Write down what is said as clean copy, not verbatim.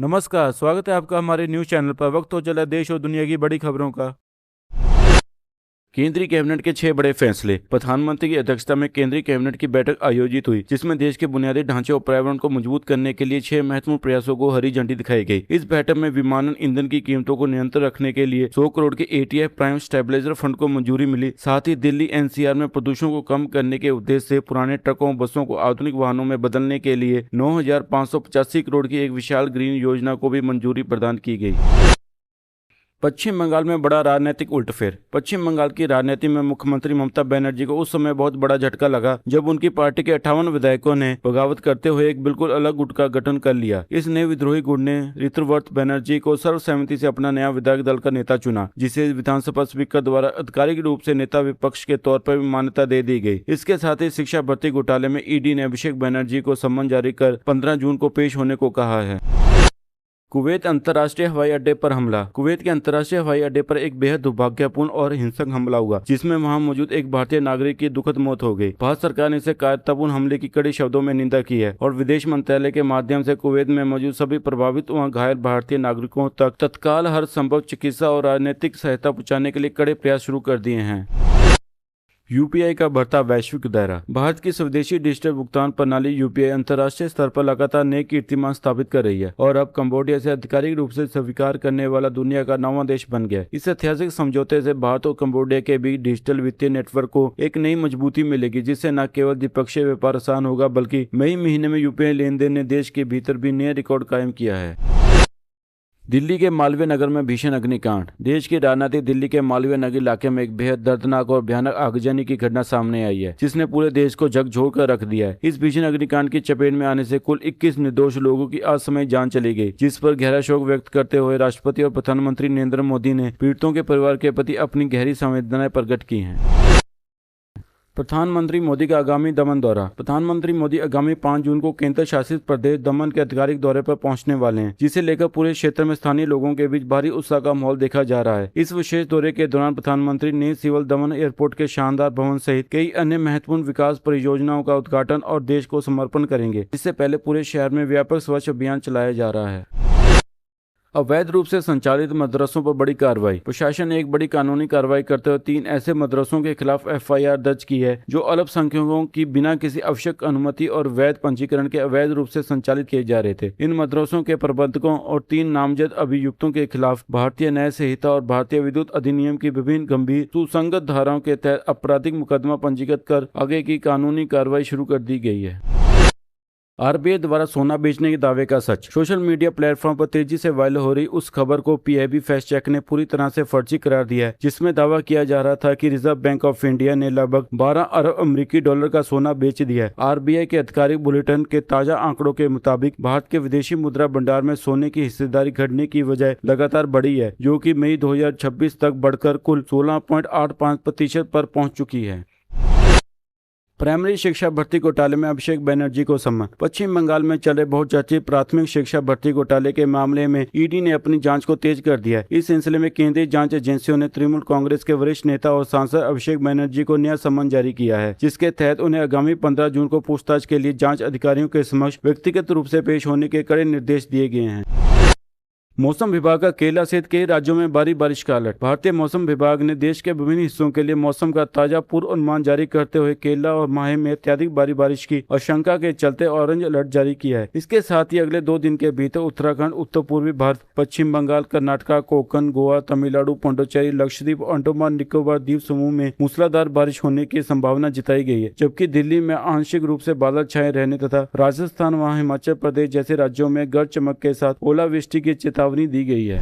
नमस्कार, स्वागत है आपका हमारे न्यूज चैनल पर। वक्त हो चला देश और दुनिया की बड़ी खबरों का। केंद्रीय कैबिनेट के 6 बड़े फैसले। प्रधानमंत्री की अध्यक्षता में केंद्रीय कैबिनेट की बैठक आयोजित हुई, जिसमें देश के बुनियादी ढांचे और पर्यावरण को मजबूत करने के लिए 6 महत्वपूर्ण प्रयासों को हरी झंडी दिखाई गई। इस बैठक में विमानन ईंधन की कीमतों को नियंत्रण रखने के लिए 100 करोड़ के ATI प्राइम स्टेबलाइजर फंड को मंजूरी मिली। साथ ही दिल्ली NCR में प्रदूषण को कम करने के उद्देश्य से पुराने ट्रकों और बसों को आधुनिक वाहनों में बदलने के लिए 9,585 करोड़ की एक विशाल ग्रीन योजना को भी मंजूरी प्रदान की गई। पश्चिम बंगाल में बड़ा राजनीतिक उलटफेर। पश्चिम बंगाल की राजनीति में मुख्यमंत्री ममता बनर्जी को उस समय बहुत बड़ा झटका लगा जब उनकी पार्टी के 58 विधायकों ने बगावत करते हुए एक बिल्कुल अलग गुट का गठन कर लिया। इस नए विद्रोही गुट ने ऋतुव्रत बनर्जी को सर्वसम्मति से अपना नया विधायक दल का नेता चुना, जिसे विधानसभा स्पीकर द्वारा आधिकारिक रूप से नेता विपक्ष के तौर पर भी मान्यता दे दी गई। इसके साथ ही शिक्षा भर्ती घोटाले में ED ने अभिषेक बनर्जी को सम्मन जारी कर 15 जून को पेश होने को कहा है। कुवैत अंतर्राष्ट्रीय हवाई अड्डे पर हमला। कुवैत के अंतर्राष्ट्रीय हवाई अड्डे पर एक बेहद दुर्भाग्यपूर्ण और हिंसक हमला हुआ, जिसमें वहां मौजूद एक भारतीय नागरिक की दुखद मौत हो गई। भारत सरकार ने इसे कायरतापूर्ण हमले की कड़ी शब्दों में निंदा की है और विदेश मंत्रालय के माध्यम से कुवैत में मौजूद सभी प्रभावित व घायल भारतीय नागरिकों तक तत्काल हर संभव चिकित्सा और राजनीतिक सहायता पहुँचाने के लिए कड़े प्रयास शुरू कर दिए हैं। UPI का बढ़ता वैश्विक दायरा। भारत की स्वदेशी डिजिटल भुगतान प्रणाली UPI अंतर्राष्ट्रीय स्तर पर लगातार नए कीर्तिमान स्थापित कर रही है और अब कंबोडिया से आधिकारिक रूप से स्वीकार करने वाला दुनिया का 9वां देश बन गया। इस ऐतिहासिक समझौते से भारत और कंबोडिया के बीच डिजिटल वित्तीय नेटवर्क को एक नई मजबूती मिलेगी, जिससे न केवल द्विपक्षीय व्यापार आसान होगा बल्कि मई महीने में UPI लेन देन ने देश के भीतर भी नया रिकॉर्ड कायम किया है। दिल्ली के मालवीय नगर में भीषण अग्निकांड। देश की राजधानी दिल्ली के मालवीय नगर इलाके में एक बेहद दर्दनाक और भयानक आगजनी की घटना सामने आई है, जिसने पूरे देश को झकझोर कर रख दिया है। इस भीषण अग्निकांड की चपेट में आने से कुल 21 निर्दोष लोगों की असमय जान चली गई, जिस पर गहरा शोक व्यक्त करते हुए राष्ट्रपति और प्रधानमंत्री नरेंद्र मोदी ने पीड़ितों के परिवार के प्रति अपनी गहरी संवेदनाएं प्रकट की हैं। प्रधानमंत्री मोदी का आगामी दमन दौरा। प्रधानमंत्री मोदी आगामी 5 जून को केंद्र शासित प्रदेश दमन के आधिकारिक दौरे पर पहुंचने वाले हैं, जिसे लेकर पूरे क्षेत्र में स्थानीय लोगों के बीच भारी उत्साह का माहौल देखा जा रहा है। इस विशेष दौरे के दौरान प्रधानमंत्री नई सिविल दमन एयरपोर्ट के शानदार भवन सहित कई अन्य महत्वपूर्ण विकास परियोजनाओं का उद्घाटन और देश को समर्पण करेंगे। इससे पहले पूरे शहर में व्यापक स्वच्छ अभियान चलाया जा रहा है। अवैध रूप से संचालित मदरसों पर बड़ी कार्रवाई। प्रशासन ने एक बड़ी कानूनी कार्रवाई करते हुए 3 ऐसे मदरसों के खिलाफ FIR दर्ज की है जो अल्पसंख्यकों की बिना किसी आवश्यक अनुमति और वैध पंजीकरण के अवैध रूप से संचालित किए जा रहे थे। इन मदरसों के प्रबंधकों और 3 नामजद अभियुक्तों के खिलाफ भारतीय न्याय संहिता और भारतीय विद्युत अधिनियम की विभिन्न गंभीर सुसंगत धाराओं के तहत आपराधिक मुकदमा पंजीकृत कर आगे की कानूनी कार्रवाई शुरू कर दी गई है। RBI द्वारा सोना बेचने के दावे का सच। सोशल मीडिया प्लेटफॉर्म पर तेजी से वायरल हो रही उस खबर को PIB फैक्ट चेक ने पूरी तरह से फर्जी करार दिया है, जिसमें दावा किया जा रहा था कि रिजर्व बैंक ऑफ इंडिया ने लगभग 12 अरब अमेरिकी डॉलर का सोना बेच दिया है। RBI के आधिकारिक बुलेटिन के ताजा आंकड़ों के मुताबिक भारत के विदेशी मुद्रा भंडार में सोने की हिस्सेदारी घटने की वजह लगातार बढ़ी है, जो कि मई 2026 तक बढ़कर कुल 16.85% पर पहुंच चुकी है। प्राइमरी शिक्षा भर्ती घोटाले में अभिषेक बनर्जी को सम्मन। पश्चिम बंगाल में चल रहे बहुचर्चित प्राथमिक शिक्षा भर्ती घोटाले के मामले में ED ने अपनी जांच को तेज कर दिया है। इस सिलसिले में केंद्रीय जांच एजेंसियों ने तृणमूल कांग्रेस के वरिष्ठ नेता और सांसद अभिषेक बनर्जी को नया सम्मन जारी किया है, जिसके तहत उन्हें आगामी 15 जून को पूछताछ के लिए जांच अधिकारियों के समक्ष व्यक्तिगत रूप से पेश होने के कड़े निर्देश दिए गए हैं। मौसम विभाग का केरला सहित कई राज्यों में भारी बारिश का अलर्ट। भारतीय मौसम विभाग ने देश के विभिन्न हिस्सों के लिए मौसम का ताजा पूर्वानुमान जारी करते हुए केरला और माहे में अत्यधिक भारी बारिश की आशंका के चलते ऑरेंज अलर्ट जारी किया है। इसके साथ ही अगले 2 दिन के भीतर उत्तराखंड, उत्तर पूर्वी भारत, पश्चिम बंगाल, कर्नाटक, कोंकण, गोवा, तमिलनाडु, पुडुचेरी, लक्षद्वीप, अंडमान निकोबार द्वीप समूह में मूसलाधार बारिश होने की संभावना जताई गई है, जबकि दिल्ली में आंशिक रूप से बादल छाए रहने तथा राजस्थान व हिमाचल प्रदेश जैसे राज्यों में गरज चमक के साथ ओलावृष्टि की चेतावनी दी गई है।